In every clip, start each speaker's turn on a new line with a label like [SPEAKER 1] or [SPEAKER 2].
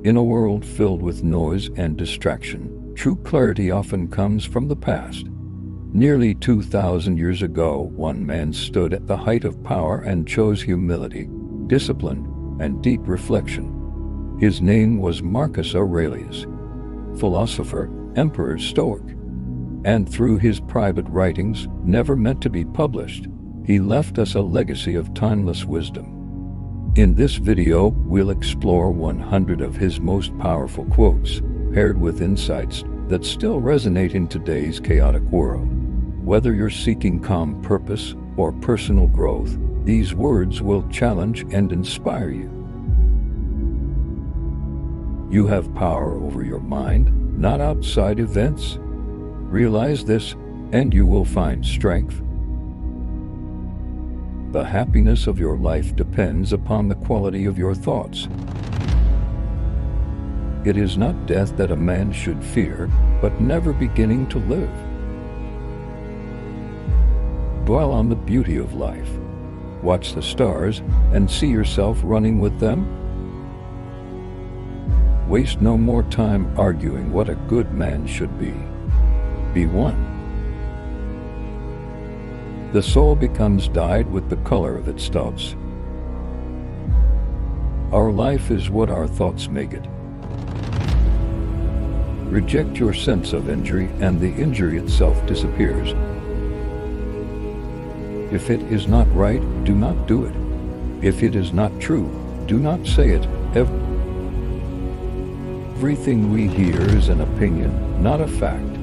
[SPEAKER 1] In a world filled with noise and distraction, true clarity often comes from the past. Nearly 2,000 years ago, one man stood at the height of power and chose humility, discipline, and deep reflection. His name was Marcus Aurelius, philosopher, emperor, stoic. And through his private writings, never meant to be published, he left us a legacy of timeless wisdom. In this video, we'll explore 100 of his most powerful quotes, paired with insights that still resonate in today's chaotic world. Whether you're seeking calm purpose or personal growth, these words will challenge and inspire you. You have power over your mind, not outside events. Realize this, and you will find strength. The happiness of your life depends upon the quality of your thoughts. It is not death that a man should fear, but never beginning to live. Dwell on the beauty of life. Watch the stars and see yourself running with them. Waste no more time arguing what a good man should be. Be one. The soul becomes dyed with the color of its thoughts. Our life is what our thoughts make it. Reject your sense of injury, and the injury itself disappears. If it is not right, do not do it. If it is not true, do not say it. Everything we hear is an opinion, not a fact.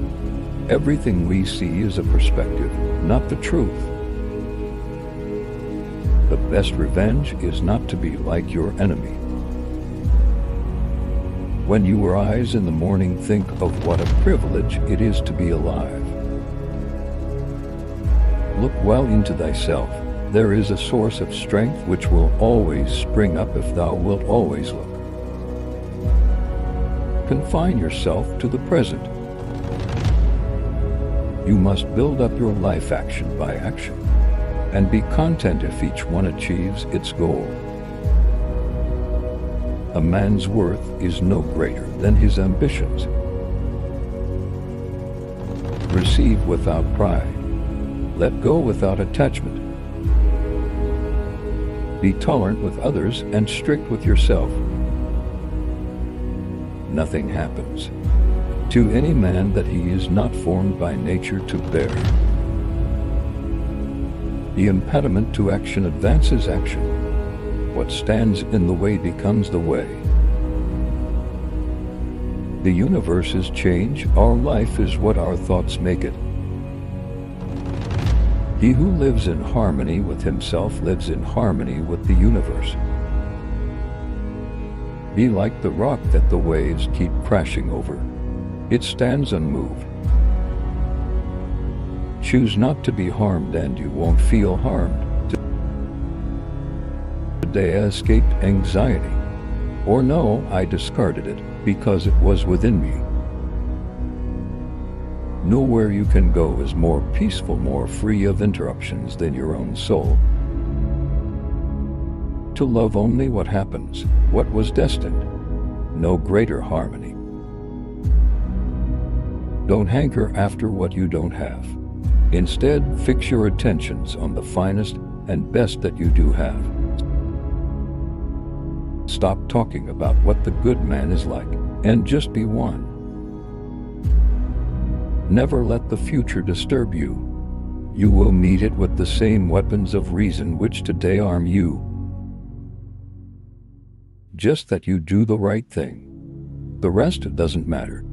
[SPEAKER 1] Everything we see is a perspective, not the truth. The best revenge is not to be like your enemy. When you rise in the morning, think of what a privilege it is to be alive. Look well into thyself. There is a source of strength which will always spring up if thou wilt always look. Confine yourself to the present. You must build up your life action by action, and be content if each one achieves its goal. A man's worth is no greater than his ambitions. Receive without pride. Let go without attachment. Be tolerant with others and strict with yourself. Nothing happens to any man that he is not formed by nature to bear. The impediment to action advances action. What stands in the way becomes the way. The universe is change. Our life is what our thoughts make it. He who lives in harmony with himself lives in harmony with the universe. Be like the rock that the waves keep crashing over. It stands unmoved. Choose not to be harmed, and you won't feel harmed. Today I escaped anxiety. Or no, I discarded it because it was within me. Nowhere you can go is more peaceful, more free of interruptions than your own soul. To love only what happens, what was destined. No greater harmony. Don't hanker after what you don't have. Instead, fix your attentions on the finest and best that you do have. Stop talking about what the good man is like, and just be one. Never let the future disturb you. You will meet it with the same weapons of reason which today arm you. Just that you do the right thing. The rest doesn't matter.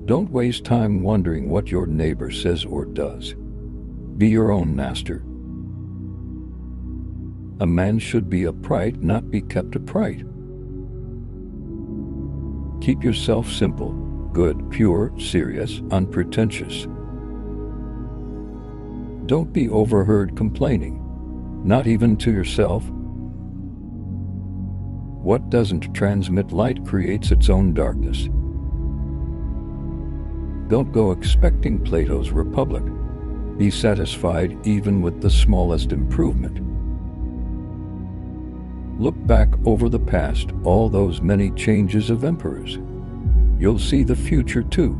[SPEAKER 1] Don't waste time wondering what your neighbor says or does. Be your own master. A man should be upright, not be kept upright. Keep yourself simple, good, pure, serious, unpretentious. Don't be overheard complaining, not even to yourself. What doesn't transmit light creates its own darkness. Don't go expecting Plato's Republic. Be satisfied even with the smallest improvement. Look back over the past, all those many changes of emperors. You'll see the future too.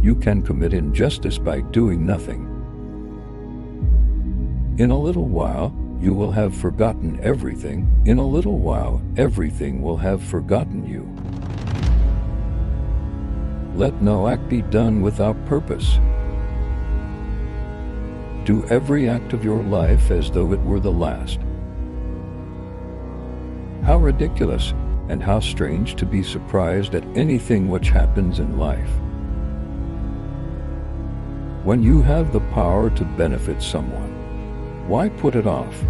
[SPEAKER 1] You can commit injustice by doing nothing. In a little while, you will have forgotten everything. In a little while, everything will have forgotten you. Let no act be done without purpose. Do every act of your life as though it were the last. How ridiculous and how strange to be surprised at anything which happens in life. When you have the power to benefit someone, why put it off?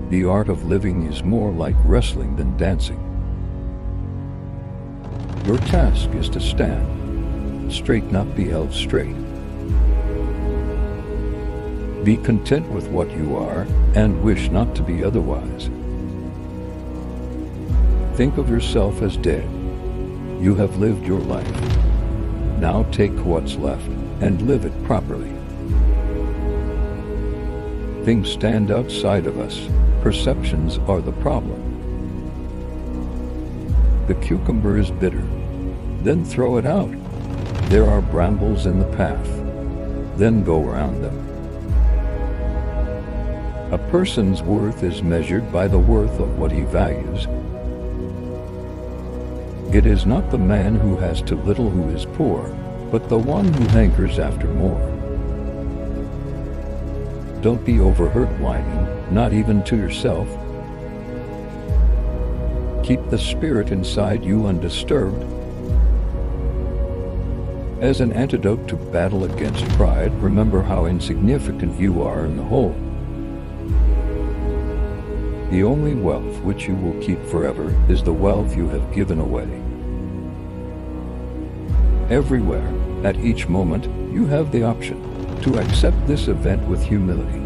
[SPEAKER 1] The art of living is more like wrestling than dancing. Your task is to stand straight, not be held straight. Be content with what you are and wish not to be otherwise. Think of yourself as dead. You have lived your life. Now take what's left and live it properly. Things stand outside of us. Perceptions are the problem. The cucumber is bitter. Then throw it out. There are brambles in the path. Then go around them. A person's worth is measured by the worth of what he values. It is not the man who has too little who is poor, but the one who hankers after more. Don't be overheard whining, not even to yourself. Keep the spirit inside you undisturbed. As an antidote to battle against pride, remember how insignificant you are in the whole. The only wealth which you will keep forever is the wealth you have given away. Everywhere, at each moment, you have the option to accept this event with humility,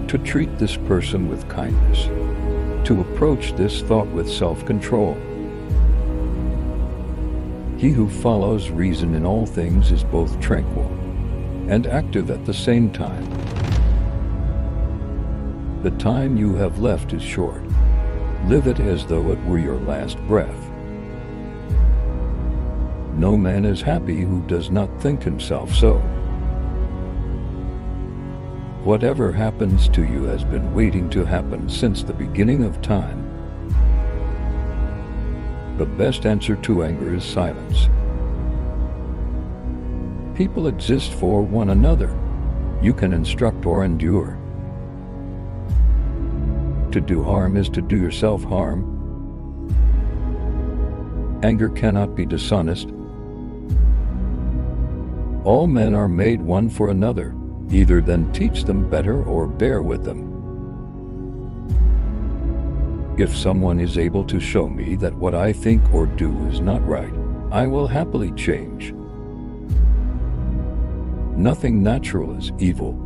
[SPEAKER 1] to treat this person with kindness, to approach this thought with self-control. He who follows reason in all things is both tranquil and active at the same time. The time you have left is short. Live it as though it were your last breath. No man is happy who does not think himself so. Whatever happens to you has been waiting to happen since the beginning of time. The best answer to anger is silence. People exist for one another. You can instruct or endure. To do harm is to do yourself harm. Anger cannot be dishonest. All men are made one for another. Either then teach them better or bear with them. If someone is able to show me that what I think or do is not right, I will happily change. Nothing natural is evil.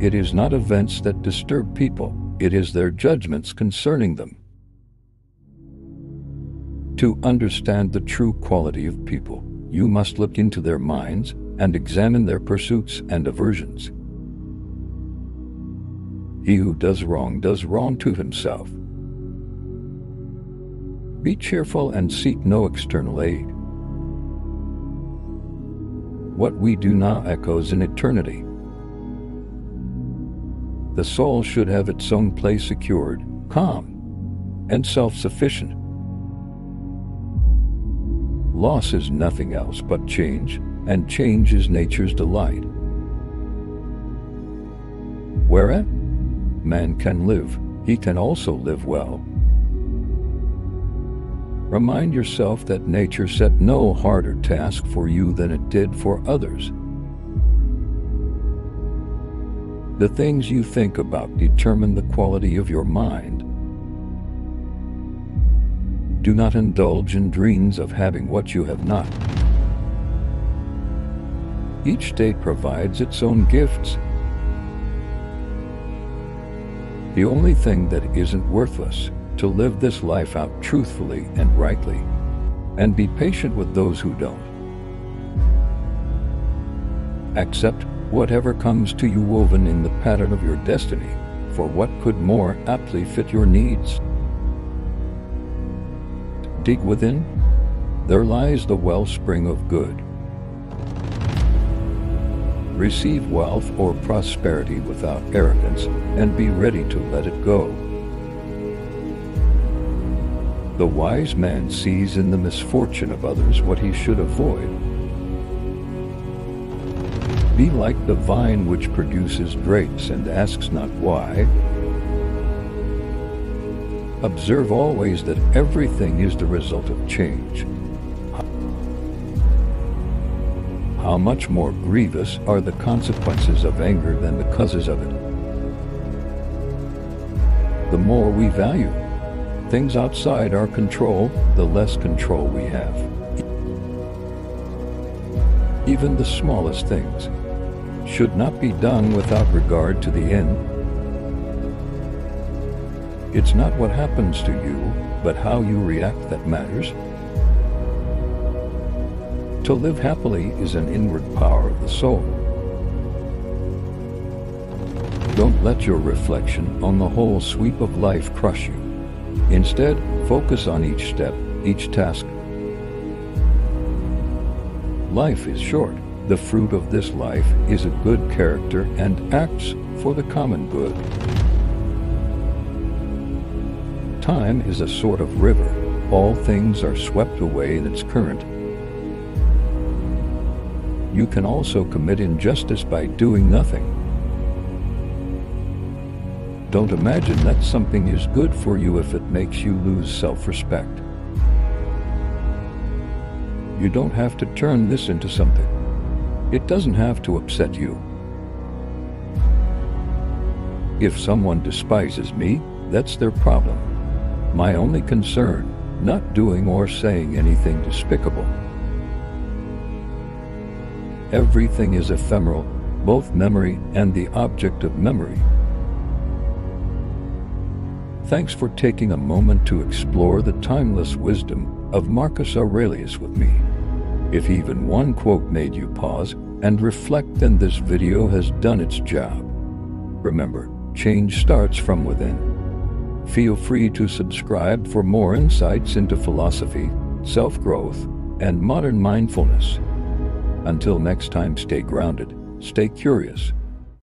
[SPEAKER 1] It is not events that disturb people, it is their judgments concerning them. To understand the true quality of people, you must look into their minds and examine their pursuits and aversions. He who does wrong to himself. Be cheerful and seek no external aid. What we do now echoes in eternity. The soul should have its own place secured, calm, and self-sufficient. Loss is nothing else but change, and change is nature's delight. Whereat man can live, he can also live well. Remind yourself that nature set no harder task for you than it did for others. The things you think about determine the quality of your mind. Do not indulge in dreams of having what you have not. Each day provides its own gifts. The only thing that isn't worthless, to live this life out truthfully and rightly, and be patient with those who don't. Accept whatever comes to you woven in the pattern of your destiny, for what could more aptly fit your needs? Dig within. There lies the wellspring of good. Receive wealth or prosperity without arrogance, and be ready to let it go. The wise man sees in the misfortune of others what he should avoid. Be like the vine which produces grapes and asks not why. Observe always that everything is the result of change. How much more grievous are the consequences of anger than the causes of it? The more we value things outside our control, the less control we have. Even the smallest things should not be done without regard to the end. It's not what happens to you, but how you react that matters. To live happily is an inward power of the soul. Don't let your reflection on the whole sweep of life crush you. Instead, focus on each step, each task. Life is short. The fruit of this life is a good character and acts for the common good. Time is a sort of river. All things are swept away in its current. You can also commit injustice by doing nothing. Don't imagine that something is good for you if it makes you lose self-respect. You don't have to turn this into something. It doesn't have to upset you. If someone despises me, that's their problem. My only concern, not doing or saying anything despicable. Everything is ephemeral, both memory and the object of memory. Thanks for taking a moment to explore the timeless wisdom of Marcus Aurelius with me. If even one quote made you pause and reflect, then this video has done its job. Remember, change starts from within. Feel free to subscribe for more insights into philosophy, self-growth, and modern mindfulness. Until next time, stay grounded, stay curious,